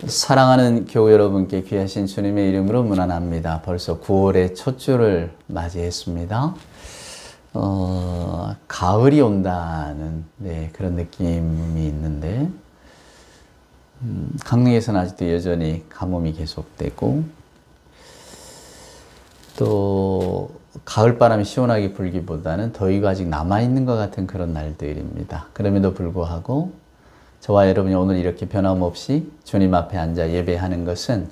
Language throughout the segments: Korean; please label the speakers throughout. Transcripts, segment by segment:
Speaker 1: 사랑하는 교우 여러분께 귀하신 주님의 이름으로 문안합니다. 벌써 9월의 첫 주를 맞이했습니다. 가을이 온다는 그런 느낌이 있는데 강릉에서는 아직도 여전히 가뭄이 계속되고 또 가을바람이 시원하게 불기보다는 더위가 아직 남아있는 것 같은 그런 날들입니다. 그럼에도 불구하고 저와 여러분이 오늘 이렇게 변함없이 주님 앞에 앉아 예배하는 것은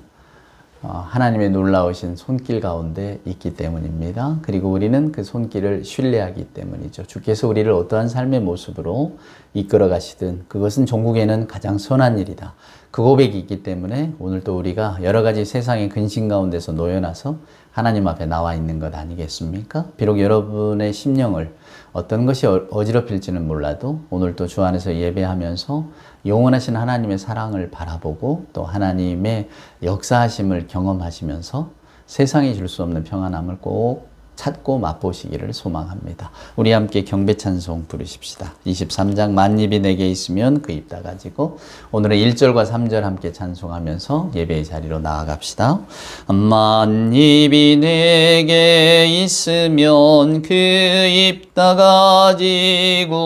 Speaker 1: 하나님의 놀라우신 손길 가운데 있기 때문입니다. 그리고 우리는 그 손길을 신뢰하기 때문이죠. 주께서 우리를 어떠한 삶의 모습으로 이끌어 가시든 그것은 종국에는 가장 선한 일이다. 그 고백이 있기 때문에 오늘 또 우리가 여러 가지 세상의 근심 가운데서 놓여나서 하나님 앞에 나와 있는 것 아니겠습니까? 비록 여러분의 심령을 어떤 것이 어지럽힐지는 몰라도 오늘 또 주 안에서 예배하면서 영원하신 하나님의 사랑을 바라보고 또 하나님의 역사하심을 경험하시면서 세상이 줄 수 없는 평안함을 꼭 찾고 맛보시기를 소망합니다. 우리 함께 경배 찬송 부르십시다. 23장 만입이 내게 있으면 그 입 다 가지고 오늘은 1절과 3절 함께 찬송하면서 예배의 자리로 나아갑시다. 만입이 내게 있으면 그 입 다 가지고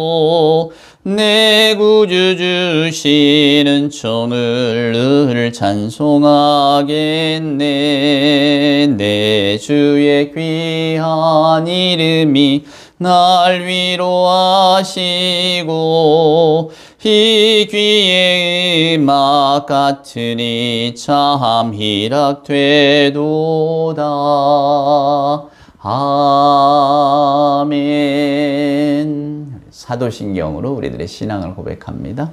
Speaker 1: 내 구주 주시는 총을 늘 찬송하겠네. 내 주의 귀한 이름이 날 위로하시고 이 귀의 음악 같으니 참 희락되도다. 아멘. 사도신경으로 우리들의 신앙을 고백합니다.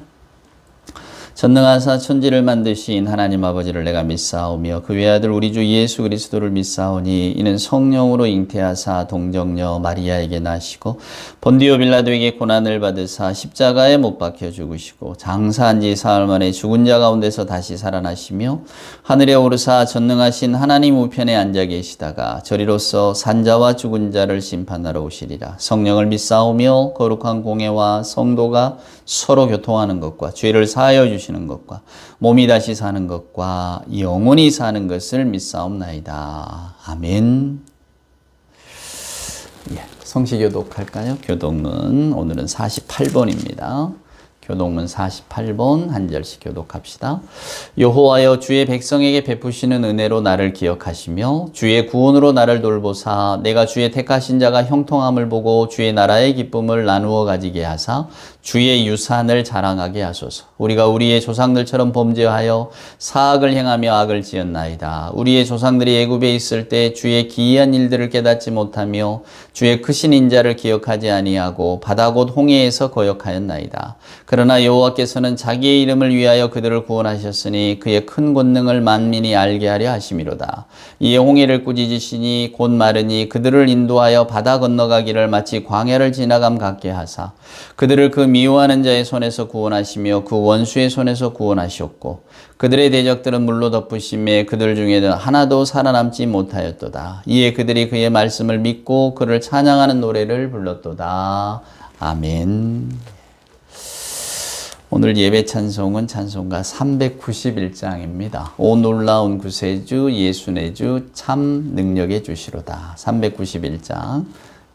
Speaker 1: 전능하사 천지를 만드신 하나님 아버지를 내가 믿사오며 그 외아들 우리 주 예수 그리스도를 믿사오니 이는 성령으로 잉태하사 동정녀 마리아에게 나시고 본디오 빌라도에게 고난을 받으사 십자가에 못 박혀 죽으시고 장사한 지 사흘 만에 죽은 자 가운데서 다시 살아나시며 하늘에 오르사 전능하신 하나님 우편에 앉아 계시다가 저리로서 산자와 죽은 자를 심판하러 오시리라. 성령을 믿사오며 거룩한 공회와 성도가 서로 교통하는 것과 죄를 사하여 주시는 것과 몸이 다시 사는 것과 영원히 사는 것을 믿사옵나이다. 아멘. 성시교독할까요? 교독문 오늘은 48번입니다. 교독문 48번 한 절씩 교독합시다. 여호와여 주의 백성에게 베푸시는 은혜로 나를 기억하시며 주의 구원으로 나를 돌보사 내가 주의 택하신 자가 형통함을 보고 주의 나라의 기쁨을 나누어 가지게 하사 주의 유산을 자랑하게 하소서. 우리가 우리의 조상들처럼 범죄하여 사악을 행하며 악을 지었나이다. 우리의 조상들이 애굽에 있을 때 주의 기이한 일들을 깨닫지 못하며 주의 크신 인자를 기억하지 아니하고 바다 곧 홍해에서 거역하였나이다. 그러나 여호와께서는 자기의 이름을 위하여 그들을 구원하셨으니 그의 큰 권능을 만민이 알게 하려 하심이로다. 이에 홍해를 꾸짖으시니 곧 마르니 그들을 인도하여 바다 건너가기를 마치 광야를 지나감 같게 하사 그들을 그 미워하는 자의 손에서 구원하시며 그 원수의 손에서 구원하셨고 그들의 대적들은 물로 덮으심에 그들 중에는 하나도 살아남지 못하였도다. 이에 그들이 그의 말씀을 믿고 그를 찬양하는 노래를 불렀도다. 아멘. 오늘 예배 찬송은 찬송가 391장입니다. 오 놀라운 구세주 예수 내 주 참 능력의 주시로다. 391장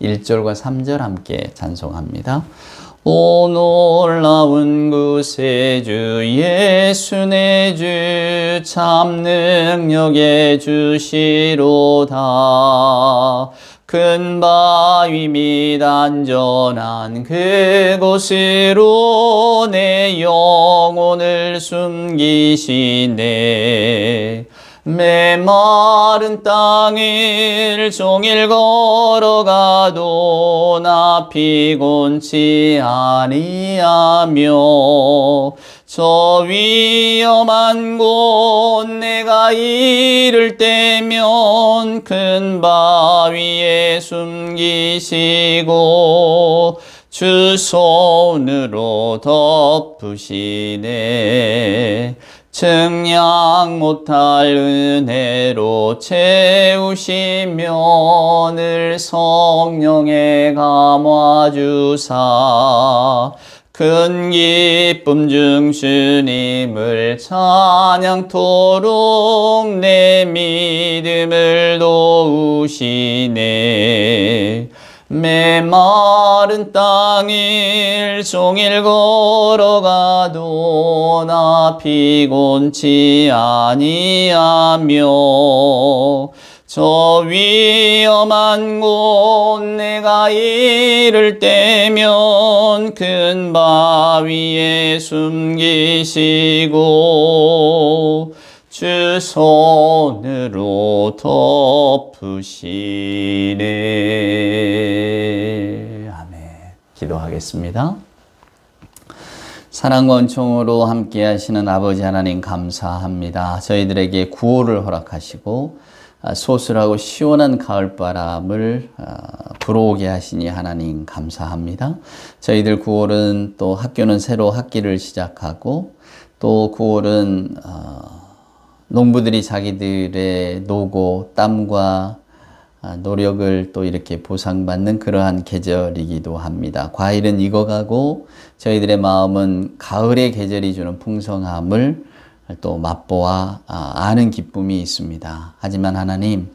Speaker 1: 1절과 3절 함께 찬송합니다. 오 놀라운 구세주 예수 내 주 참 능력의 주시로다. 큰 바위 및 안전한 그곳으로 내 영혼을 숨기시네. 메마른 땅을 종일 걸어가도 나 피곤치 아니하며 저 위험한 곳 내가 이를 때면 큰 바위에 숨기시고 주 손으로 덮으시네. 측량 못할 은혜로 채우시며 늘 성령에 감화주사 큰 기쁨 중 주님을 찬양토록 내 믿음을 도우시네. 메마른 땅 일종일 걸어가도 나 피곤치 아니하며 저 위험한 곳 내가 이를 때면 큰 바위에 숨기시고 주 손으로 덮으시네. 아멘. 기도하겠습니다. 사랑과 은총으로 함께 하시는 아버지 하나님 감사합니다. 저희들에게 구호를 허락하시고 소슬하고 시원한 가을바람을 불어오게 하시니 하나님 감사합니다. 저희들 9월은 또 학교는 새로 학기를 시작하고 또 9월은 농부들이 자기들의 노고, 땀과 노력을 또 이렇게 보상받는 그러한 계절이기도 합니다. 과일은 익어가고 저희들의 마음은 가을의 계절이 주는 풍성함을 또 맛보아 아는 기쁨이 있습니다. 하지만 하나님,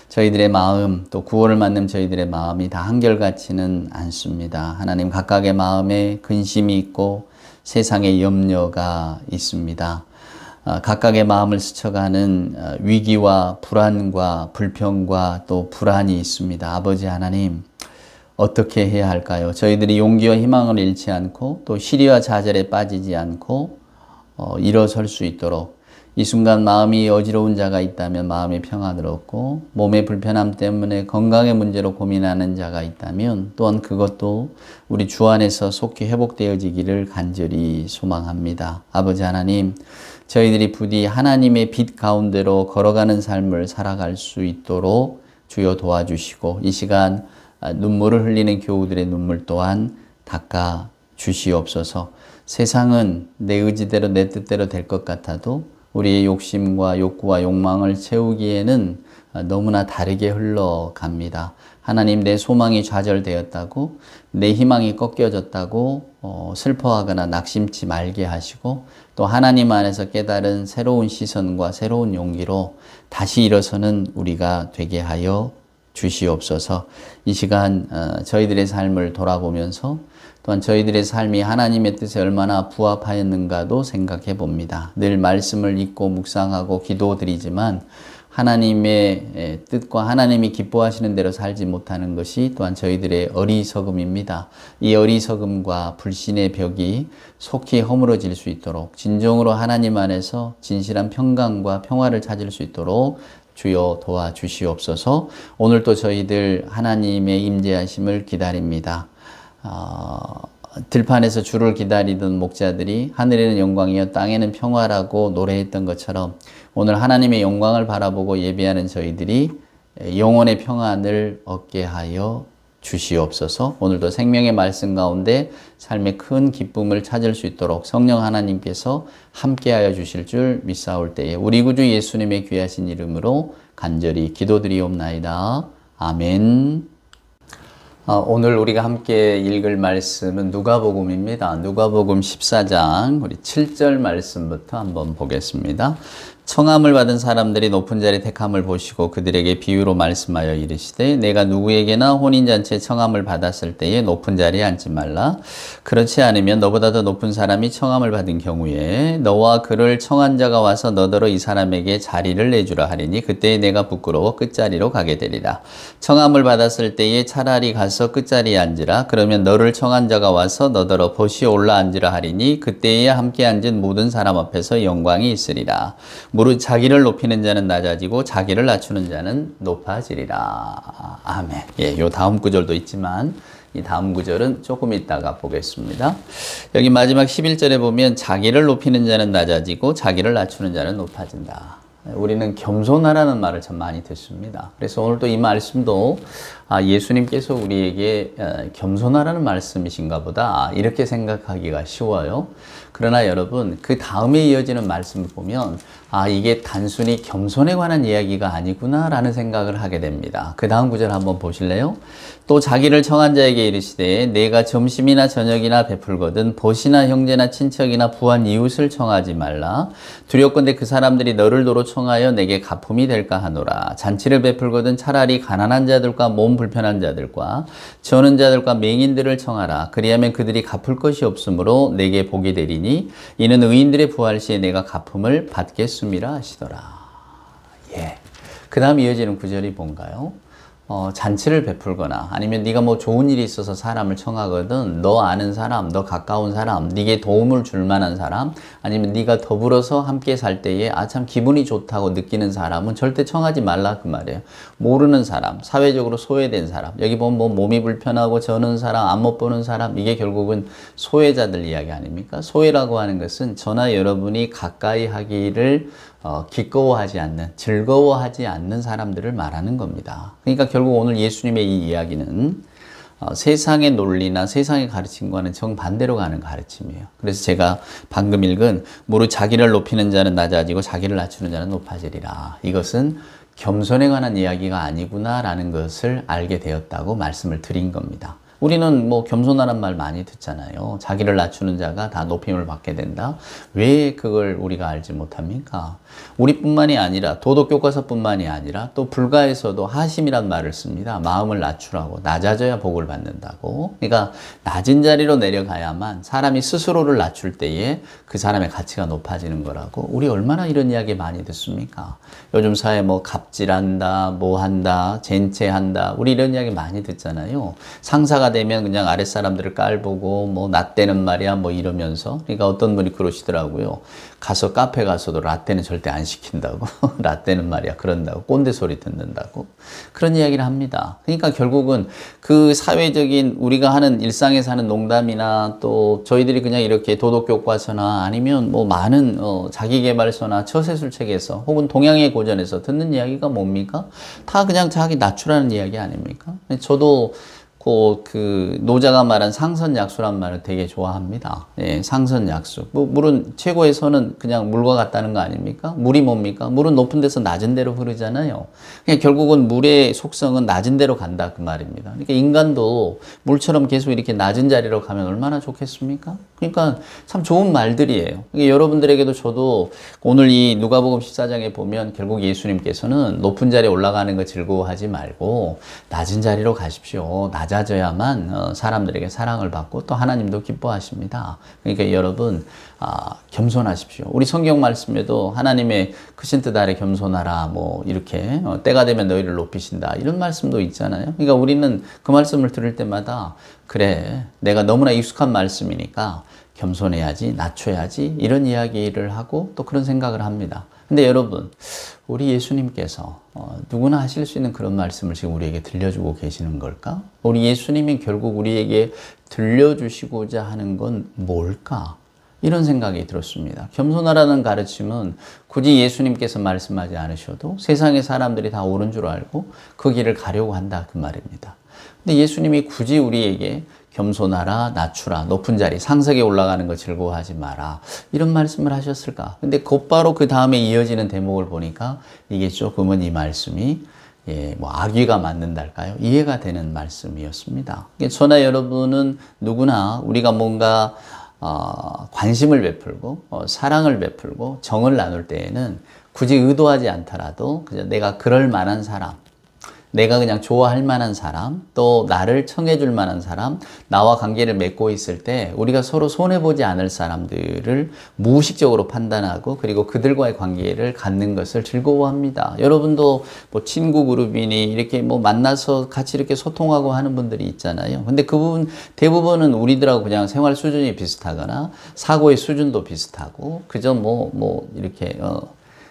Speaker 1: 저희들의 마음, 또 9월을 맞는 저희들의 마음이 다 한결같지는 않습니다. 하나님, 각각의 마음에 근심이 있고 세상에 염려가 있습니다. 각각의 마음을 스쳐가는 위기와 불안과 불평과 또 불안이 있습니다. 아버지 하나님, 어떻게 해야 할까요? 저희들이 용기와 희망을 잃지 않고 또 시리와 좌절에 빠지지 않고 일어설 수 있도록 이 순간 마음이 어지러운 자가 있다면 마음의 평안을 얻고 몸의 불편함 때문에 건강의 문제로 고민하는 자가 있다면 또한 그것도 우리 주 안에서 속히 회복되어지기를 간절히 소망합니다. 아버지 하나님, 저희들이 부디 하나님의 빛 가운데로 걸어가는 삶을 살아갈 수 있도록 주여 도와주시고 이 시간 눈물을 흘리는 교우들의 눈물 또한 닦아 주시옵소서. 세상은 내 의지대로 내 뜻대로 될 것 같아도 우리의 욕심과 욕구와 욕망을 채우기에는 너무나 다르게 흘러갑니다. 하나님, 내 소망이 좌절되었다고 내 희망이 꺾여졌다고 슬퍼하거나 낙심치 말게 하시고 또 하나님 안에서 깨달은 새로운 시선과 새로운 용기로 다시 일어서는 우리가 되게 하여 주시옵소서. 이 시간 저희들의 삶을 돌아보면서 또한 저희들의 삶이 하나님의 뜻에 얼마나 부합하였는가도 생각해 봅니다. 늘 말씀을 읽고 묵상하고 기도드리지만 하나님의 뜻과 하나님이 기뻐하시는 대로 살지 못하는 것이 또한 저희들의 어리석음입니다. 이 어리석음과 불신의 벽이 속히 허물어질 수 있도록 진정으로 하나님 안에서 진실한 평강과 평화를 찾을 수 있도록 주여 도와주시옵소서. 오늘도 저희들 하나님의 임재하심을 기다립니다. 들판에서 주를 기다리던 목자들이 하늘에는 영광이요 땅에는 평화라고 노래했던 것처럼 오늘 하나님의 영광을 바라보고 예배하는 저희들이 영혼의 평안을 얻게 하여 주시옵소서. 오늘도 생명의 말씀 가운데 삶의 큰 기쁨을 찾을 수 있도록 성령 하나님께서 함께하여 주실 줄 믿사올 때에 우리 구주 예수님의 귀하신 이름으로 간절히 기도드리옵나이다. 아멘. 오늘 우리가 함께 읽을 말씀은 누가복음입니다. 누가복음 14장 우리 7절 말씀부터 한번 보겠습니다. 청함을 받은 사람들이 높은 자리 택함을 보시고 그들에게 비유로 말씀하여 이르시되 내가 누구에게나 혼인잔치에 청함을 받았을 때에 높은 자리에 앉지 말라. 그렇지 않으면 너보다 더 높은 사람이 청함을 받은 경우에 너와 그를 청한 자가 와서 너더러 이 사람에게 자리를 내주라 하리니 그때에 내가 부끄러워 끝자리로 가게 되리라. 청함을 받았을 때에 차라리 가서 끝자리에 앉으라. 그러면 너를 청한 자가 와서 너더러 벗이 올라 앉으라 하리니 그때에 함께 앉은 모든 사람 앞에서 영광이 있으리라. 무릇 자기를 높이는 자는 낮아지고 자기를 낮추는 자는 높아지리라. 아멘. 예, 요 다음 구절도 있지만 이 다음 구절은 조금 이따가 보겠습니다. 여기 마지막 11절에 보면 자기를 높이는 자는 낮아지고 자기를 낮추는 자는 높아진다. 우리는 겸손하라는 말을 참 많이 듣습니다. 그래서 오늘도 이 말씀도 예수님께서 우리에게 겸손하라는 말씀이신가 보다 이렇게 생각하기가 쉬워요. 그러나 여러분, 그 다음에 이어지는 말씀을 보면 이게 단순히 겸손에 관한 이야기가 아니구나 라는 생각을 하게 됩니다. 그 다음 구절 한번 보실래요? 또 자기를 청한 자에게 이르시되 내가 점심이나 저녁이나 베풀거든 벗이나 형제나 친척이나 부한 이웃을 청하지 말라. 두렵건대 그 사람들이 너를 도로 청하여 내게 가품이 될까 하노라. 잔치를 베풀거든 차라리 가난한 자들과 몸 불편한 자들과 저는 자들과 맹인들을 청하라. 그리하면 그들이 갚을 것이 없으므로 내게 복이 되리니 이는 의인들의 부활 시에 내가 가품을 받겠음이라 하시더라. 그 다음 이어지는 구절이 뭔가요? 잔치를 베풀거나 아니면 네가 뭐 좋은 일이 있어서 사람을 청하거든 너 아는 사람, 너 가까운 사람, 네게 도움을 줄 만한 사람 아니면 네가 더불어서 함께 살 때에 참 기분이 좋다고 느끼는 사람은 절대 청하지 말라 그 말이에요. 모르는 사람, 사회적으로 소외된 사람, 여기 보면 뭐 몸이 불편하고 저는 사람, 안 못 보는 사람, 이게 결국은 소외자들 이야기 아닙니까? 소외라고 하는 것은 저나 여러분이 가까이 하기를 기꺼워하지 않는, 즐거워하지 않는 사람들을 말하는 겁니다. 그러니까 결국 오늘 예수님의 이 이야기는 세상의 논리나 세상의 가르침과는 정반대로 가는 가르침이에요. 그래서 제가 방금 읽은 무릇 자기를 높이는 자는 낮아지고 자기를 낮추는 자는 높아지리라. 이것은 겸손에 관한 이야기가 아니구나라는 것을 알게 되었다고 말씀을 드린 겁니다. 우리는 뭐 겸손하란 말 많이 듣잖아요. 자기를 낮추는 자가 다 높임을 받게 된다. 왜 그걸 우리가 알지 못합니까? 우리뿐만이 아니라 도덕교과서뿐만이 아니라 또 불가에서도 하심이란 말을 씁니다. 마음을 낮추라고. 낮아져야 복을 받는다고. 그러니까 낮은 자리로 내려가야만 사람이 스스로를 낮출 때에 그 사람의 가치가 높아지는 거라고. 우리 얼마나 이런 이야기 많이 듣습니까? 요즘 사회 뭐 갑질한다, 뭐 한다, 젠체한다. 우리 이런 이야기 많이 듣잖아요. 상사가 되면 그냥 아랫사람들을 깔보고 뭐 낫대는 말이야 뭐 이러면서. 그러니까 어떤 분이 그러시더라고요. 가서 카페 가서도 라떼는 절대 안 시킨다고. 라떼는 말이야 그런다고. 꼰대 소리 듣는다고. 그런 이야기를 합니다. 그러니까 결국은 그 사회적인 우리가 하는 일상에서 하는 농담이나 또 저희들이 그냥 이렇게 도덕교과서나 아니면 뭐 많은 자기계발서나 처세술책에서 혹은 동양의 고전에서 듣는 이야기가 뭡니까? 다 그냥 자기 낮추라는 이야기 아닙니까? 저도 그 노자가 말한 상선약수란 말을 되게 좋아합니다. 예, 상선약수. 물은 최고의 선은 그냥 물과 같다는 거 아닙니까? 물이 뭡니까? 물은 높은 데서 낮은 데로 흐르잖아요. 그러니까 결국은 물의 속성은 낮은 데로 간다 그 말입니다. 그러니까 인간도 물처럼 계속 이렇게 낮은 자리로 가면 얼마나 좋겠습니까? 그러니까 참 좋은 말들이에요. 그러니까 여러분들에게도 저도 오늘 이 누가복음 14장에 보면 결국 예수님께서는 높은 자리에 올라가는 거 즐거워하지 말고 낮은 자리로 가십시오. 낮아져야만 사람들에게 사랑을 받고 또 하나님도 기뻐하십니다. 그러니까 여러분 겸손하십시오. 우리 성경 말씀에도 하나님의 크신 뜻 아래 겸손하라 뭐 이렇게 때가 되면 너희를 높이신다 이런 말씀도 있잖아요. 그러니까 우리는 그 말씀을 들을 때마다 그래 내가 너무나 익숙한 말씀이니까 겸손해야지 낮춰야지 이런 이야기를 하고 또 그런 생각을 합니다. 근데 여러분 우리 예수님께서 누구나 하실 수 있는 그런 말씀을 지금 우리에게 들려주고 계시는 걸까? 우리 예수님이 결국 우리에게 들려주시고자 하는 건 뭘까? 이런 생각이 들었습니다. 겸손하라는 가르침은 굳이 예수님께서 말씀하지 않으셔도 세상의 사람들이 다 옳은 줄 알고 그 길을 가려고 한다 그 말입니다. 근데 예수님이 굳이 우리에게 겸손하라, 낮추라, 높은 자리, 상석에 올라가는 거 즐거워하지 마라 이런 말씀을 하셨을까? 근데 곧바로 그 다음에 이어지는 대목을 보니까 이게 조금은 이 말씀이 뭐 악의가 맞는달까요? 이해가 되는 말씀이었습니다. 저나 여러분은 누구나 우리가 뭔가 관심을 베풀고 사랑을 베풀고 정을 나눌 때에는 굳이 의도하지 않더라도 그냥 내가 그럴 만한 사람, 내가 그냥 좋아할 만한 사람, 또 나를 청해줄 만한 사람, 나와 관계를 맺고 있을 때 우리가 서로 손해보지 않을 사람들을 무의식적으로 판단하고 그리고 그들과의 관계를 갖는 것을 즐거워합니다. 여러분도 뭐 친구 그룹이니 이렇게 뭐 만나서 같이 이렇게 소통하고 하는 분들이 있잖아요. 근데 그 부분 대부분은 우리들하고 그냥 생활 수준이 비슷하거나 사고의 수준도 비슷하고 그저 뭐 이렇게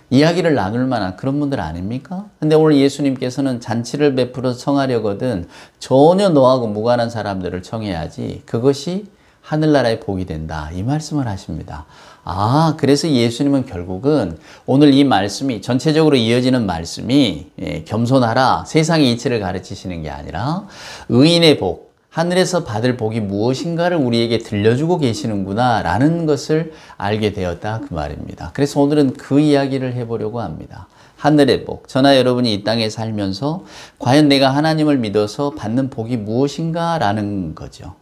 Speaker 1: 이야기를 나눌 만한 그런 분들 아닙니까? 근데 오늘 예수님께서는 잔치를 베풀어 청하려거든 전혀 너하고 무관한 사람들을 청해야지 그것이 하늘나라의 복이 된다. 이 말씀을 하십니다. 아, 그래서 예수님은 결국은 오늘 이 말씀이 전체적으로 이어지는 말씀이 겸손하라, 세상의 이치를 가르치시는 게 아니라 의인의 복, 하늘에서 받을 복이 무엇인가를 우리에게 들려주고 계시는구나 라는 것을 알게 되었다 그 말입니다. 그래서 오늘은 그 이야기를 해보려고 합니다. 하늘의 복, 저나 여러분이 이 땅에 살면서 과연 내가 하나님을 믿어서 받는 복이 무엇인가 라는 거죠.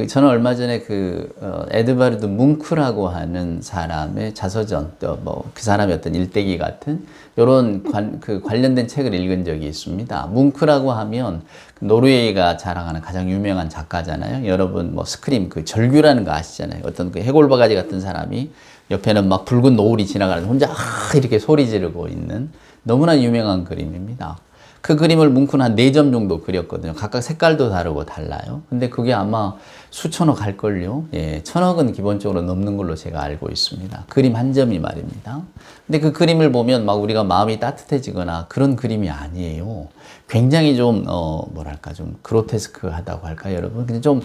Speaker 1: 저는 얼마 전에 에드바르드 뭉크라고 하는 사람의 자서전, 또 그 사람의 어떤 일대기 같은 이런 관련된 책을 읽은 적이 있습니다. 뭉크라고 하면 노르웨이가 자랑하는 가장 유명한 작가잖아요. 여러분 스크림, 절규라는 거 아시잖아요. 어떤 해골바가지 같은 사람이 옆에는 막 붉은 노을이 지나가는데 혼자 이렇게 소리 지르고 있는 너무나 유명한 그림입니다. 그 그림을 뭉크는 한 4점 정도 그렸거든요. 각각 색깔도 다르고 달라요. 근데 그게 아마 수천억 할걸요. 예, 천억은 기본적으로 넘는 걸로 제가 알고 있습니다. 그림 한 점이 말입니다. 근데 그 그림을 보면 막 우리가 마음이 따뜻해지거나 그런 그림이 아니에요. 굉장히 좀, 좀 그로테스크하다고 할까요, 여러분? 근데 좀,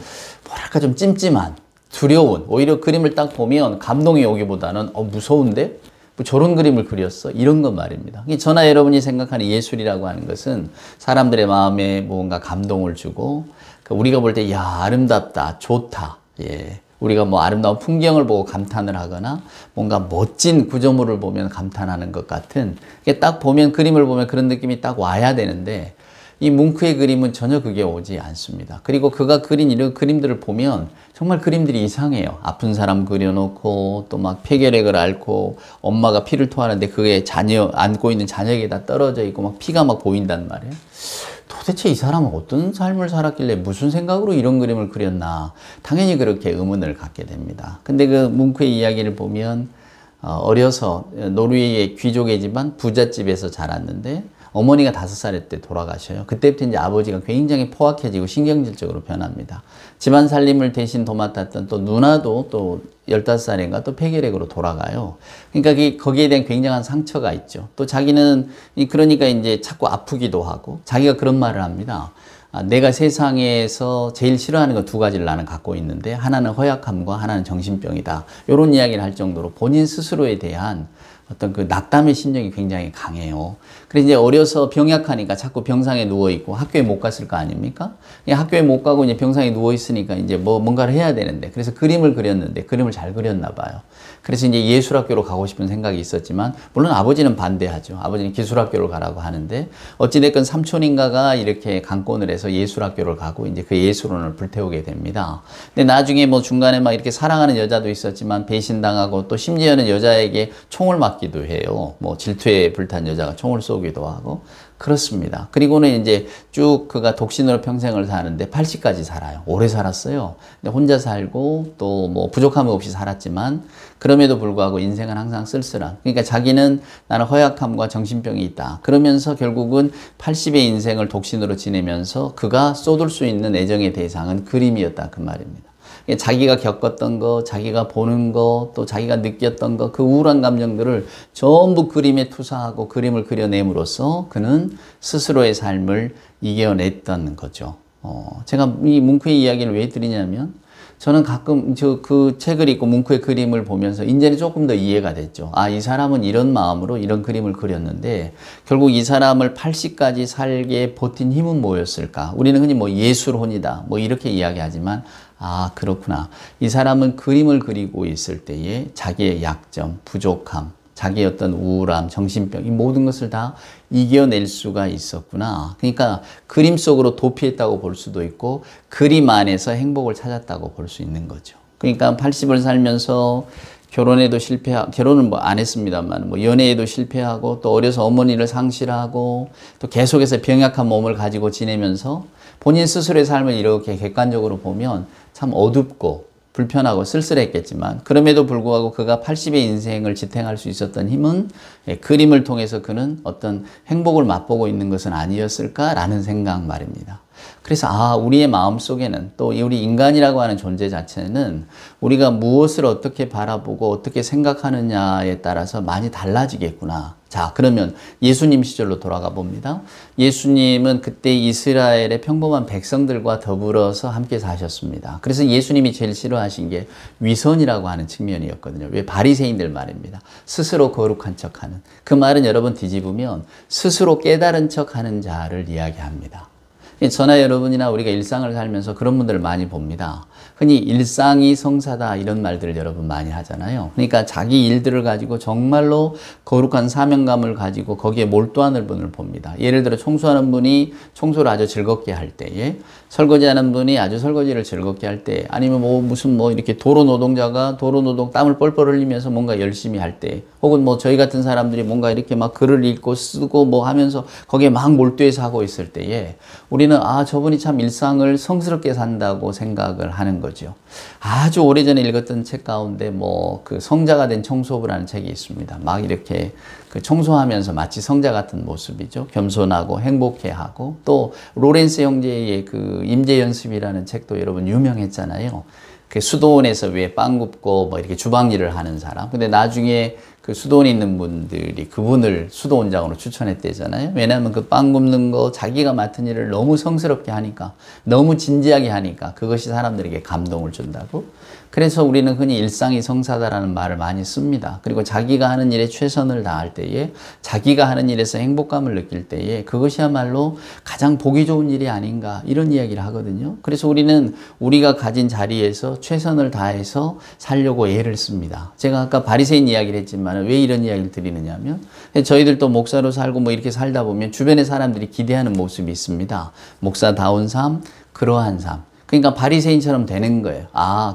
Speaker 1: 좀 찜찜한, 두려운, 오히려 그림을 딱 보면 감동이 오기보다는, 무서운데? 뭐 저런 그림을 그렸어? 이런 것 말입니다. 저나 여러분이 생각하는 예술이라고 하는 것은 사람들의 마음에 뭔가 감동을 주고, 우리가 볼 때, 야, 아름답다, 좋다. 예. 우리가 아름다운 풍경을 보고 감탄을 하거나, 뭔가 멋진 구조물을 보면 감탄하는 것 같은, 딱 보면, 그림을 보면 그런 느낌이 딱 와야 되는데, 이 뭉크의 그림은 전혀 그게 오지 않습니다. 그리고 그가 그린 이런 그림들을 보면 정말 그림들이 이상해요. 아픈 사람 그려놓고 또 막 폐결핵을 앓고 엄마가 피를 토하는데 그게 안고 있는 자녀에게다 떨어져 있고 막 피가 막 보인단 말이에요. 도대체 이 사람은 어떤 삶을 살았길래 무슨 생각으로 이런 그림을 그렸나. 당연히 그렇게 의문을 갖게 됩니다. 근데 그 뭉크의 이야기를 보면 어려서 노르웨이의 귀족의 집안 부잣집에서 자랐는데 어머니가 5살 때 돌아가셔요. 그때부터 이제 아버지가 굉장히 포악해지고 신경질적으로 변합니다. 집안 살림을 대신 도맡았던 또 누나도 또 15살인가 또 폐결핵으로 돌아가요. 그러니까 거기에 대한 굉장한 상처가 있죠. 또 자기는 그러니까 이제 자꾸 아프기도 하고 자기가 그런 말을 합니다. 내가 세상에서 제일 싫어하는 거 2가지를 나는 갖고 있는데 하나는 허약함과 하나는 정신병이다. 이런 이야기를 할 정도로 본인 스스로에 대한 어떤 그 낙담의 심정이 굉장히 강해요. 그래서 이제 어려서 병약하니까 자꾸 병상에 누워있고 학교에 못 갔을 거 아닙니까? 학교에 못 가고 이제 병상에 누워있으니까 이제 뭔가를 해야 되는데 그래서 그림을 그렸는데 그림을 잘 그렸나 봐요. 그래서 이제 예술학교로 가고 싶은 생각이 있었지만 물론 아버지는 반대하죠. 아버지는 기술학교를 가라고 하는데 어찌됐건 삼촌인가가 이렇게 강권을 해서 예술학교를 가고 이제 그 예술원을 불태우게 됩니다. 근데 나중에 중간에 막 이렇게 사랑하는 여자도 있었지만 배신당하고 또 심지어는 여자에게 총을 맞기도 해요. 질투에 불탄 여자가 총을 쏘기도 하고 그렇습니다. 그리고는 이제 쭉 그가 독신으로 평생을 사는데 80까지 살아요. 오래 살았어요. 근데 혼자 살고 또 부족함 없이 살았지만 그럼에도 불구하고 인생은 항상 쓸쓸한. 그러니까 자기는 나는 허약함과 정신병이 있다. 그러면서 결국은 80의 인생을 독신으로 지내면서 그가 쏟을 수 있는 애정의 대상은 그림이었다. 그 말입니다. 자기가 겪었던 거, 자기가 보는 거, 또 자기가 느꼈던 거, 그 우울한 감정들을 전부 그림에 투사하고 그림을 그려냄으로써 그는 스스로의 삶을 이겨냈던 거죠. 제가 이 뭉크의 이야기를 왜 드리냐면 저는 가끔 그 책을 읽고 뭉크의 그림을 보면서 이제는 조금 더 이해가 됐죠. 이 사람은 이런 마음으로 이런 그림을 그렸는데 결국 이 사람을 80까지 살게 버틴 힘은 뭐였을까? 우리는 흔히 예술혼이다 이렇게 이야기하지만 그렇구나. 이 사람은 그림을 그리고 있을 때에 자기의 약점, 부족함, 자기의 어떤 우울함, 정신병 이 모든 것을 다 이겨낼 수가 있었구나. 그러니까 그림 속으로 도피했다고 볼 수도 있고 그림 안에서 행복을 찾았다고 볼 수 있는 거죠. 그러니까 80을 살면서 결혼에도 실패하고 결혼은 안 했습니다만 연애에도 실패하고 또 어려서 어머니를 상실하고 또 계속해서 병약한 몸을 가지고 지내면서 본인 스스로의 삶을 이렇게 객관적으로 보면 참 어둡고 불편하고 쓸쓸했겠지만 그럼에도 불구하고 그가 80의 인생을 지탱할 수 있었던 힘은 그림을 통해서 그는 어떤 행복을 맛보고 있는 것은 아니었을까라는 생각 말입니다. 그래서 우리의 마음 속에는 또 우리 인간이라고 하는 존재 자체는 우리가 무엇을 어떻게 바라보고 어떻게 생각하느냐에 따라서 많이 달라지겠구나. 자, 그러면 예수님 시절로 돌아가 봅니다. 예수님은 그때 이스라엘의 평범한 백성들과 더불어서 함께 사셨습니다. 그래서 예수님이 제일 싫어하신 게 위선이라고 하는 측면이었거든요. 왜? 바리새인들 말입니다. 스스로 거룩한 척하는. 그 말은 여러분 뒤집으면 스스로 깨달은 척하는 자를 이야기합니다. 저나 여러분이나 우리가 일상을 살면서 그런 분들을 많이 봅니다. 흔히 일상이 성사다 이런 말들을 여러분 많이 하잖아요. 그러니까 자기 일들을 가지고 정말로 거룩한 사명감을 가지고 거기에 몰두하는 분을 봅니다. 예를 들어 청소하는 분이 청소를 아주 즐겁게 할 때에, 설거지하는 분이 아주 설거지를 즐겁게 할 때, 아니면 무슨 이렇게 도로 노동자가 도로 노동 땀을 뻘뻘 흘리면서 뭔가 열심히 할 때, 혹은 저희 같은 사람들이 뭔가 이렇게 막 글을 읽고 쓰고 하면서 거기에 막 몰두해서 하고 있을 때에 우리는 저분이 참 일상을 성스럽게 산다고 생각을 하는 거죠. 아주 오래전에 읽었던 책 가운데 그 성자가 된 청소부라는 책이 있습니다. 막 이렇게 청소하면서 마치 성자 같은 모습이죠. 겸손하고 행복해하고, 또 로렌스 형제의 임재연습이라는 책도 여러분 유명했잖아요. 수도원에서 왜 빵 굽고 이렇게 주방일을 하는 사람. 근데 나중에 수도원에 있는 분들이 그분을 수도원장으로 추천했대잖아요. 왜냐하면 빵 굽는 거 자기가 맡은 일을 너무 성스럽게 하니까, 너무 진지하게 하니까 그것이 사람들에게 감동을 준다고. 그래서 우리는 흔히 일상이 성사다라는 말을 많이 씁니다. 그리고 자기가 하는 일에 최선을 다할 때에, 자기가 하는 일에서 행복감을 느낄 때에 그것이야말로 가장 보기 좋은 일이 아닌가, 이런 이야기를 하거든요. 그래서 우리는 우리가 가진 자리에서 최선을 다해서 살려고 애를 씁니다. 제가 아까 바리새인 이야기를 했지만 왜 이런 이야기를 드리느냐 하면, 저희들도 목사로 살고 이렇게 살다 보면 주변의 사람들이 기대하는 모습이 있습니다. 목사다운 삶, 그러한 삶. 그러니까 바리새인처럼 되는 거예요.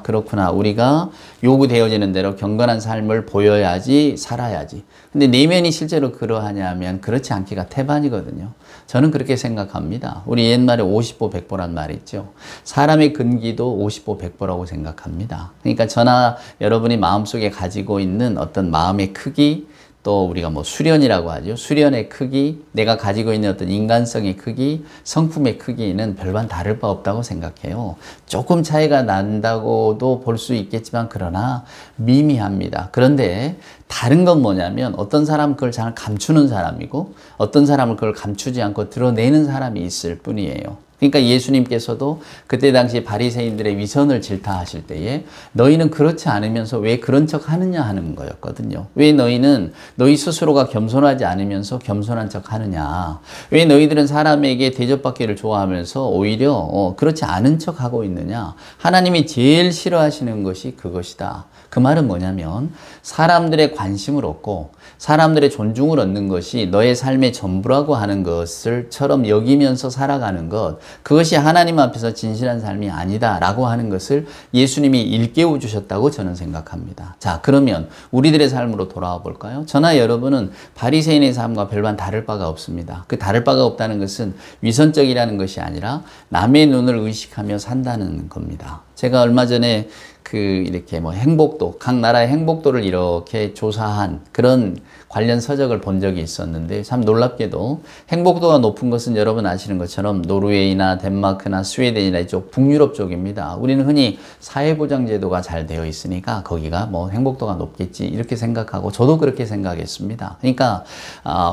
Speaker 1: 그렇구나. 우리가 요구되어지는 대로 경건한 삶을 보여야지, 살아야지. 근데 내면이 실제로 그러하냐면 그렇지 않기가 태반이거든요. 저는 그렇게 생각합니다. 우리 옛말에 50보 100보란 말이 있죠. 사람의 근기도 50보 100보라고 생각합니다. 그러니까 저나 여러분이 마음속에 가지고 있는 어떤 마음의 크기, 또 우리가 수련이라고 하죠. 수련의 크기, 내가 가지고 있는 어떤 인간성의 크기, 성품의 크기는 별반 다를 바 없다고 생각해요. 조금 차이가 난다고도 볼 수 있겠지만 그러나 미미합니다. 그런데 다른 건 뭐냐면, 어떤 사람은 그걸 잘 감추는 사람이고 어떤 사람은 그걸 감추지 않고 드러내는 사람이 있을 뿐이에요. 그러니까 예수님께서도 그때 당시 바리새인들의 위선을 질타하실 때에 너희는 그렇지 않으면서 왜 그런 척 하느냐 하는 거였거든요. 왜 너희는 너희 스스로가 겸손하지 않으면서 겸손한 척 하느냐. 왜 너희들은 사람에게 대접받기를 좋아하면서 오히려 그렇지 않은 척 하고 있느냐. 하나님이 제일 싫어하시는 것이 그것이다. 그 말은 뭐냐면, 사람들의 관심을 얻고 사람들의 존중을 얻는 것이 너의 삶의 전부라고 하는 것을처럼 여기면서 살아가는 것, 그것이 하나님 앞에서 진실한 삶이 아니다 라고 하는 것을 예수님이 일깨워 주셨다고 저는 생각합니다. 자, 그러면 우리들의 삶으로 돌아와 볼까요? 저나 여러분은 바리새인의 삶과 별반 다를 바가 없습니다. 그 다를 바가 없다는 것은 위선적이라는 것이 아니라 남의 눈을 의식하며 산다는 겁니다. 제가 얼마 전에 이렇게 행복도, 각 나라의 행복도를 이렇게 조사한 그런 관련 서적을 본 적이 있었는데, 참 놀랍게도 행복도가 높은 것은 여러분 아시는 것처럼 노르웨이나 덴마크나 스웨덴이나 이쪽 북유럽 쪽입니다. 우리는 흔히 사회보장제도가 잘 되어 있으니까 거기가 행복도가 높겠지 이렇게 생각하고, 저도 그렇게 생각했습니다. 그러니까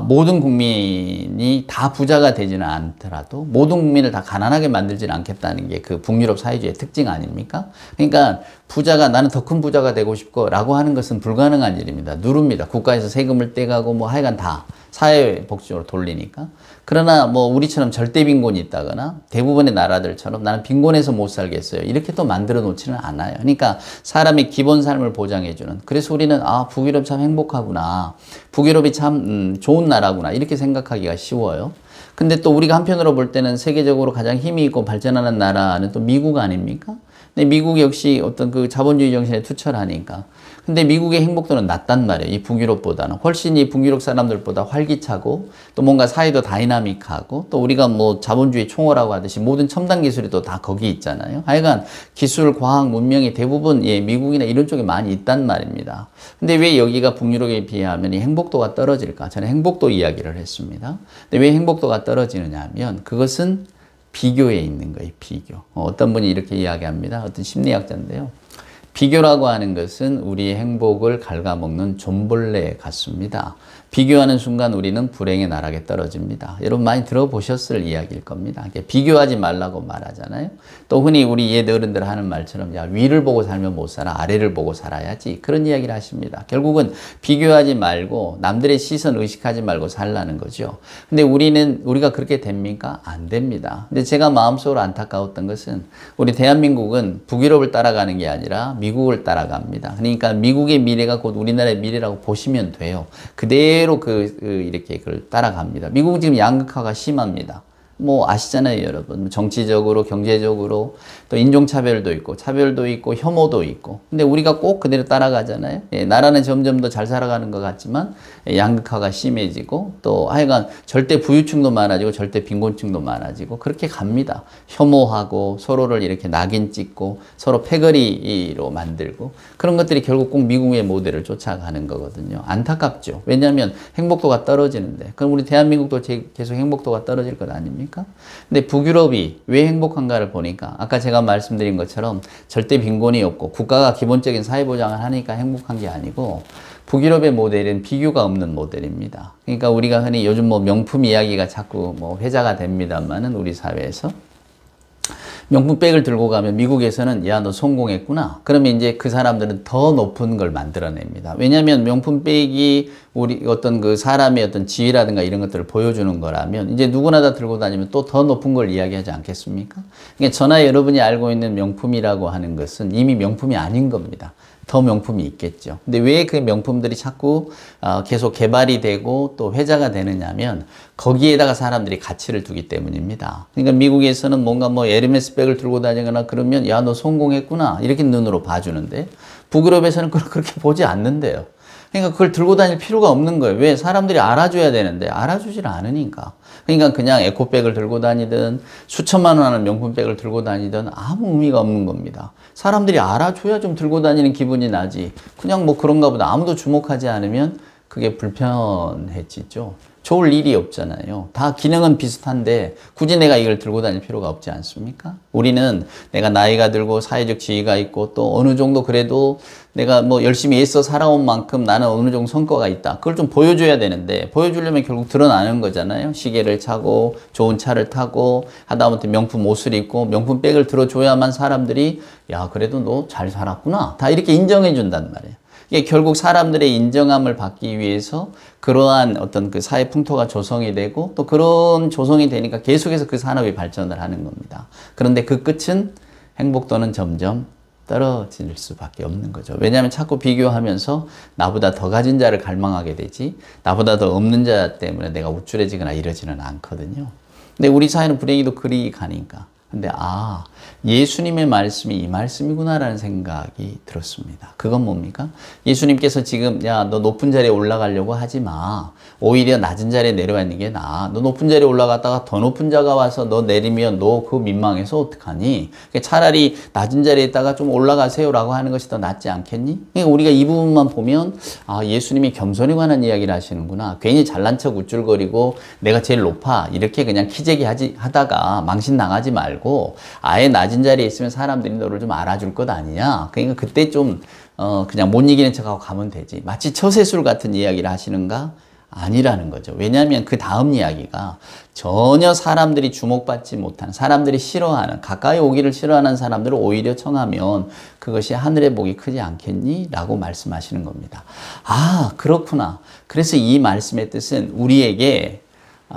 Speaker 1: 모든 국민이 다 부자가 되지는 않더라도 모든 국민을 다 가난하게 만들지는 않겠다는 게 그 북유럽 사회주의의 특징 아닙니까? 그러니까 부자가, 나는 더 큰 부자가 되고 싶고 라고 하는 것은 불가능한 일입니다. 누릅니다. 국가에서 세금을 떼가고 하여간 다 사회복지로 돌리니까. 그러나 우리처럼 절대 빈곤이 있다거나 대부분의 나라들처럼 나는 빈곤해서 못 살겠어요, 이렇게 또 만들어 놓지는 않아요. 그러니까 사람의 기본 삶을 보장해주는, 그래서 우리는 북유럽 참 행복하구나, 북유럽이 참 좋은 나라구나 이렇게 생각하기가 쉬워요. 근데 또 우리가 한편으로 볼 때는 세계적으로 가장 힘이 있고 발전하는 나라는 또 미국 아닙니까? 근데 미국 역시 어떤 자본주의 정신에 투철하니까. 근데 미국의 행복도는 낮단 말이에요. 이 북유럽보다는. 훨씬 이 북유럽 사람들보다 활기차고, 또 뭔가 사회도 다이나믹하고, 또 우리가 자본주의 총어라고 하듯이 모든 첨단 기술이 또 다 거기 있잖아요. 하여간 기술, 과학, 문명이 대부분 미국이나 이런 쪽에 많이 있단 말입니다. 근데 왜 여기가 북유럽에 비하면 이 행복도가 떨어질까? 저는 행복도 이야기를 했습니다. 근데 왜 행복도가 떨어지느냐 하면, 그것은 비교에 있는 거예요. 비교. 어떤 분이 이렇게 이야기합니다. 어떤 심리학자인데요. 비교라고 하는 것은 우리의 행복을 갉아먹는 존벌레 같습니다. 비교하는 순간 우리는 불행의 나락에 떨어집니다. 여러분 많이 들어보셨을 이야기일 겁니다. 비교하지 말라고 말하잖아요. 또 흔히 우리 옛 어른들 하는 말처럼 야, 위를 보고 살면 못 살아, 아래를 보고 살아야지. 그런 이야기를 하십니다. 결국은 비교하지 말고 남들의 시선 의식하지 말고 살라는 거죠. 근데 우리가 그렇게 됩니까? 안 됩니다. 근데 제가 마음속으로 안타까웠던 것은 우리 대한민국은 북유럽을 따라가는 게 아니라 미국을 따라갑니다. 그러니까 미국의 미래가 곧 우리나라의 미래라고 보시면 돼요. 그대로 이렇게 그걸 따라갑니다. 미국은 지금 양극화가 심합니다. 뭐 아시잖아요, 여러분. 정치적으로, 경제적으로, 또 인종차별도 있고, 차별도 있고, 혐오도 있고. 근데 우리가 꼭 그대로 따라가잖아요. 나라는 점점 더 잘 살아가는 것 같지만, 양극화가 심해지고, 또 하여간 절대 부유층도 많아지고, 절대 빈곤층도 많아지고, 그렇게 갑니다. 혐오하고, 서로를 이렇게 낙인 찍고, 서로 패거리로 만들고, 그런 것들이 결국 꼭 미국의 모델을 쫓아가는 거거든요. 안타깝죠. 왜냐하면 행복도가 떨어지는데, 그럼 우리 대한민국도 계속 행복도가 떨어질 것 아닙니까? 근데 북유럽이 왜 행복한가를 보니까 아까 제가 말씀드린 것처럼 절대 빈곤이 없고 국가가 기본적인 사회보장을 하니까 행복한 게 아니고 북유럽의 모델은 비교가 없는 모델입니다. 그러니까 우리가 흔히 요즘 뭐 명품 이야기가 자꾸 뭐 회자가 됩니다만은 우리 사회에서 명품백을 들고 가면 미국에서는 야, 너 성공했구나. 그러면 이제 그 사람들은 더 높은 걸 만들어냅니다. 왜냐하면 명품백이 우리 어떤 그 사람의 어떤 지위라든가 이런 것들을 보여주는 거라면 이제 누구나 다 들고 다니면 또 더 높은 걸 이야기하지 않겠습니까? 그러니까 저나 여러분이 알고 있는 명품이라고 하는 것은 이미 명품이 아닌 겁니다. 더 명품이 있겠죠. 근데 왜 그 명품들이 자꾸 계속 개발이 되고 또 회자가 되느냐면 거기에다가 사람들이 가치를 두기 때문입니다. 그러니까 미국에서는 뭔가 뭐 에르메스 백을 들고 다니거나 그러면 야, 너 성공했구나 이렇게 눈으로 봐주는데 북유럽에서는 그렇게 보지 않는데요. 그러니까 그걸 들고 다닐 필요가 없는 거예요. 왜? 사람들이 알아줘야 되는데 알아주질 않으니까. 그러니까 그냥 에코백을 들고 다니든 수천만 원 하는 명품백을 들고 다니든 아무 의미가 없는 겁니다. 사람들이 알아줘야 좀 들고 다니는 기분이 나지. 그냥 뭐 그런가 보다 아무도 주목하지 않으면 그게 불편해지죠. 좋을 일이 없잖아요. 다 기능은 비슷한데 굳이 내가 이걸 들고 다닐 필요가 없지 않습니까? 우리는 내가 나이가 들고 사회적 지위가 있고 또 어느 정도 그래도 내가 뭐 열심히 애써 살아온 만큼 나는 어느 정도 성과가 있다. 그걸 좀 보여줘야 되는데 보여주려면 결국 드러나는 거잖아요. 시계를 차고 좋은 차를 타고 하다못해 명품 옷을 입고 명품 백을 들어줘야만 사람들이 야, 그래도 너 잘 살았구나. 다 이렇게 인정해 준단 말이에요. 이게 결국 사람들의 인정함을 받기 위해서 그러한 어떤 그 사회 풍토가 조성이 되고 또 그런 조성이 되니까 계속해서 그 산업이 발전을 하는 겁니다. 그런데 그 끝은 행복도는 점점 떨어질 수밖에 없는 거죠. 왜냐하면 자꾸 비교하면서 나보다 더 가진 자를 갈망하게 되지 나보다 더 없는 자 때문에 내가 우쭐해지거나 이러지는 않거든요. 근데 우리 사회는 불행히도 그리 가니까. 근데 예수님의 말씀이 이 말씀이구나라는 생각이 들었습니다. 그건 뭡니까? 예수님께서 지금 야, 너 높은 자리에 올라가려고 하지 마. 오히려 낮은 자리에 내려와 있는 게 나아. 너 높은 자리에 올라갔다가 더 높은 자가 와서 너 내리면 너 그거 민망해서 어떡하니? 차라리 낮은 자리에 있다가 좀 올라가세요라고 하는 것이 더 낫지 않겠니? 그러니까 우리가 이 부분만 보면 예수님이 겸손에 관한 이야기를 하시는구나. 괜히 잘난 척 우쭐거리고 내가 제일 높아 이렇게 그냥 키재기 하다가 망신 당하지 말고 아예 낮은 자리에 있으면 사람들이 너를 좀 알아줄 것 아니냐. 그러니까 그때 좀 그냥 못 이기는 척하고 가면 되지. 마치 처세술 같은 이야기를 하시는가? 아니라는 거죠. 왜냐하면 그 다음 이야기가 전혀 사람들이 주목받지 못하는, 사람들이 싫어하는, 가까이 오기를 싫어하는 사람들을 오히려 청하면 그것이 하늘의 복이 크지 않겠니? 라고 말씀하시는 겁니다. 그렇구나. 그래서 이 말씀의 뜻은 우리에게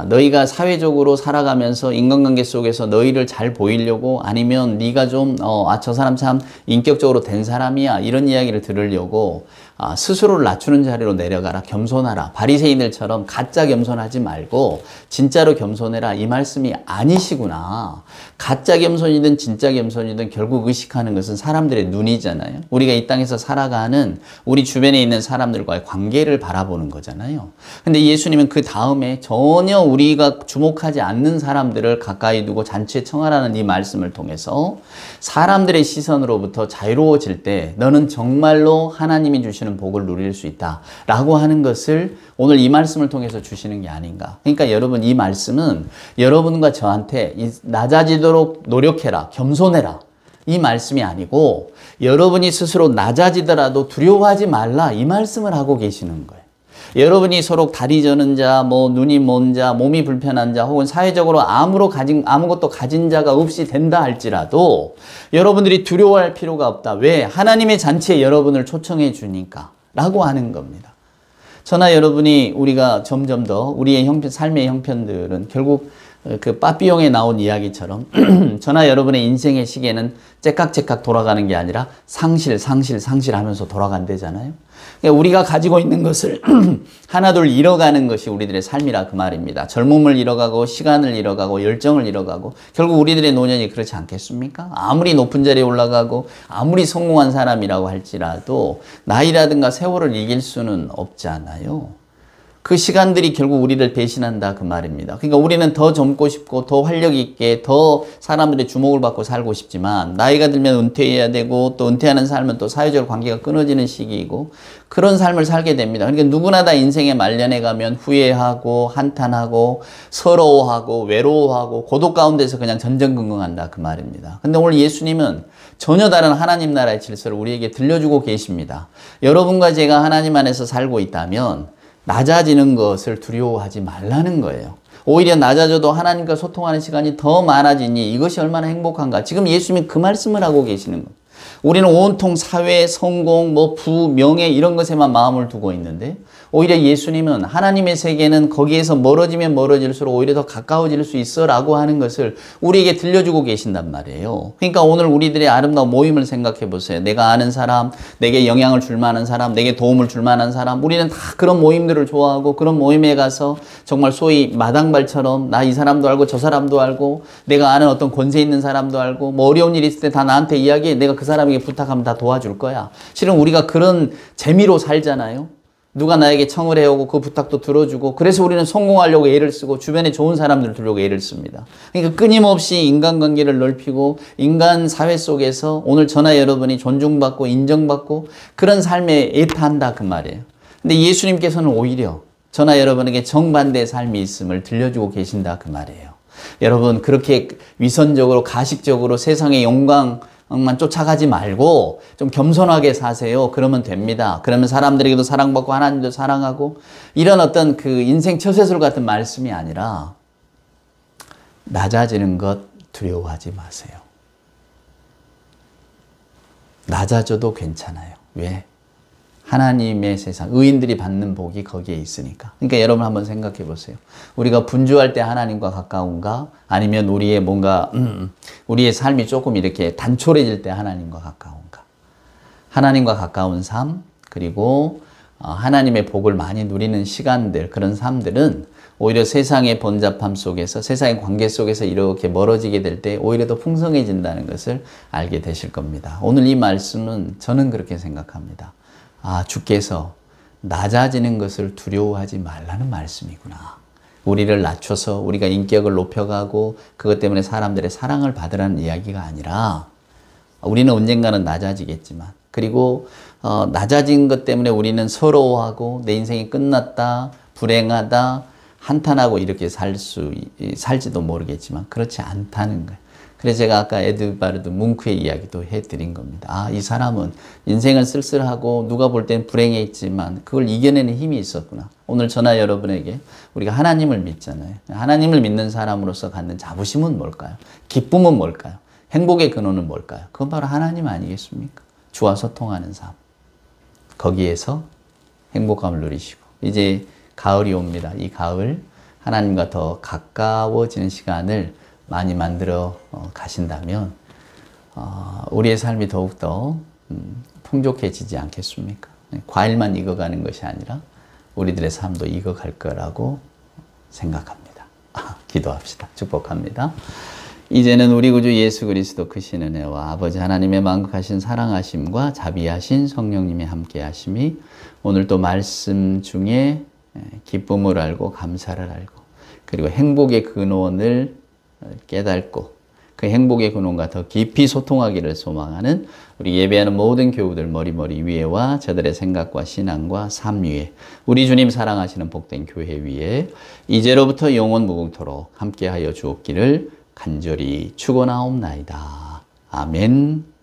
Speaker 1: 너희가 사회적으로 살아가면서 인간관계 속에서 너희를 잘 보이려고 아니면 네가 좀 저 사람 참 인격적으로 된 사람이야 이런 이야기를 들으려고 스스로를 낮추는 자리로 내려가라. 겸손하라. 바리새인들처럼 가짜 겸손하지 말고 진짜로 겸손해라. 이 말씀이 아니시구나. 가짜 겸손이든 진짜 겸손이든 결국 의식하는 것은 사람들의 눈이잖아요. 우리가 이 땅에서 살아가는 우리 주변에 있는 사람들과의 관계를 바라보는 거잖아요. 근데 예수님은 그 다음에 전혀 우리가 주목하지 않는 사람들을 가까이 두고 잔치에 청하라는 이 말씀을 통해서 사람들의 시선으로부터 자유로워질 때 너는 정말로 하나님이 주시는 넘치는 복을 누릴 수 있다라고 하는 것을 오늘 이 말씀을 통해서 주시는 게 아닌가. 그러니까 여러분, 이 말씀은 여러분과 저한테 낮아지도록 노력해라, 겸손해라, 이 말씀이 아니고 여러분이 스스로 낮아지더라도 두려워하지 말라, 이 말씀을 하고 계시는 거예요. 여러분이 서로 다리 저는 자, 눈이 먼 자, 몸이 불편한 자, 혹은 사회적으로 아무것도 가진 자가 없이 된다 할지라도 여러분들이 두려워할 필요가 없다. 왜? 하나님의 잔치에 여러분을 초청해 주니까 라고 하는 겁니다. 저나 여러분이 우리가 점점 더 우리의 삶의 형편들은 결국 그 빠삐용에 나온 이야기처럼 저나 여러분의 인생의 시계는 째깍째깍 돌아가는 게 아니라 상실 하면서 돌아간대잖아요. 그러니까 우리가 가지고 있는 것을 하나둘 잃어가는 것이 우리들의 삶이라 그 말입니다. 젊음을 잃어가고 시간을 잃어가고 열정을 잃어가고 결국 우리들의 노년이 그렇지 않겠습니까? 아무리 높은 자리에 올라가고 아무리 성공한 사람이라고 할지라도 나이라든가 세월을 이길 수는 없잖아요. 그 시간들이 결국 우리를 배신한다 그 말입니다. 그러니까 우리는 더 젊고 싶고 더 활력 있게 더 사람들의 주목을 받고 살고 싶지만 나이가 들면 은퇴해야 되고 또 은퇴하는 삶은 또 사회적 관계가 끊어지는 시기이고 그런 삶을 살게 됩니다. 그러니까 누구나 다 인생의 말년에 가면 후회하고 한탄하고 서러워하고 외로워하고 고독 가운데서 그냥 전전긍긍한다 그 말입니다. 근데 오늘 예수님은 전혀 다른 하나님 나라의 질서를 우리에게 들려주고 계십니다. 여러분과 제가 하나님 안에서 살고 있다면 낮아지는 것을 두려워하지 말라는 거예요. 오히려 낮아져도 하나님과 소통하는 시간이 더 많아지니 이것이 얼마나 행복한가. 지금 예수님이 그 말씀을 하고 계시는 거예요. 우리는 온통 사회, 성공, 부, 명예 이런 것에만 마음을 두고 있는데 오히려 예수님은 하나님의 세계는 거기에서 멀어지면 멀어질수록 오히려 더 가까워질 수 있어 라고 하는 것을 우리에게 들려주고 계신단 말이에요. 그러니까 오늘 우리들의 아름다운 모임을 생각해 보세요. 내가 아는 사람, 내게 영향을 줄 만한 사람, 내게 도움을 줄 만한 사람, 우리는 다 그런 모임들을 좋아하고 그런 모임에 가서 정말 소위 마당발처럼 나 이 사람도 알고 저 사람도 알고 내가 아는 어떤 권세 있는 사람도 알고 어려운 일 있을 때 다 나한테 이야기해. 내가 그 사람에게 부탁하면 다 도와줄 거야. 실은 우리가 그런 재미로 살잖아요. 누가 나에게 청을 해오고 그 부탁도 들어주고 그래서 우리는 성공하려고 애를 쓰고 주변에 좋은 사람들 두려고 애를 씁니다. 그러니까 끊임없이 인간관계를 넓히고 인간 사회 속에서 오늘 저나 여러분이 존중받고 인정받고 그런 삶에 애타한다 그 말이에요. 근데 예수님께서는 오히려 저나 여러분에게 정반대의 삶이 있음을 들려주고 계신다 그 말이에요. 여러분 그렇게 위선적으로 가식적으로 세상의 영광만 쫓아가지 말고 좀 겸손하게 사세요. 그러면 됩니다. 그러면 사람들에게도 사랑받고 하나님도 사랑하고 이런 어떤 그 인생 처세술 같은 말씀이 아니라 낮아지는 것 두려워하지 마세요. 낮아져도 괜찮아요. 왜? 하나님의 세상, 의인들이 받는 복이 거기에 있으니까. 그러니까 여러분 한번 생각해 보세요. 우리가 분주할 때 하나님과 가까운가? 아니면 우리의 뭔가 우리의 삶이 조금 이렇게 단촐해질 때 하나님과 가까운가? 하나님과 가까운 삶, 그리고 하나님의 복을 많이 누리는 시간들, 그런 삶들은 오히려 세상의 번잡함 속에서, 세상의 관계 속에서 이렇게 멀어지게 될 때 오히려 더 풍성해진다는 것을 알게 되실 겁니다. 오늘 이 말씀은 저는 그렇게 생각합니다. 주께서 낮아지는 것을 두려워하지 말라는 말씀이구나. 우리를 낮춰서 우리가 인격을 높여가고 그것 때문에 사람들의 사랑을 받으라는 이야기가 아니라 우리는 언젠가는 낮아지겠지만 그리고 낮아진 것 때문에 우리는 서러워하고 내 인생이 끝났다, 불행하다, 한탄하고 이렇게 살지도 모르겠지만 그렇지 않다는 거예요. 그래서 제가 아까 에드바르드 뭉크의 이야기도 해드린 겁니다. 이 사람은 인생은 쓸쓸하고 누가 볼 땐 불행해 있지만 그걸 이겨내는 힘이 있었구나. 오늘 저나 여러분에게 우리가 하나님을 믿잖아요. 하나님을 믿는 사람으로서 갖는 자부심은 뭘까요? 기쁨은 뭘까요? 행복의 근원은 뭘까요? 그건 바로 하나님 아니겠습니까? 주와 소통하는 삶. 거기에서 행복감을 누리시고 이제 가을이 옵니다. 이 가을 하나님과 더 가까워지는 시간을 많이 만들어 가신다면 우리의 삶이 더욱더 풍족해지지 않겠습니까? 과일만 익어가는 것이 아니라 우리들의 삶도 익어갈 거라고 생각합니다. 기도합시다. 축복합니다. 이제는 우리 구주 예수 그리스도 크신 은혜와 아버지 하나님의 만극하신 사랑하심과 자비하신 성령님의 함께하심이 오늘도 말씀 중에 기쁨을 알고 감사를 알고 그리고 행복의 근원을 깨닫고 그 행복의 근원과 더 깊이 소통하기를 소망하는 우리 예배하는 모든 교우들 머리 위에와 저들의 생각과 신앙과 삶 위에 우리 주님 사랑하시는 복된 교회 위에 이제로부터 영원 무궁토록 함께하여 주옵기를 간절히 축원하옵나이다. 아멘.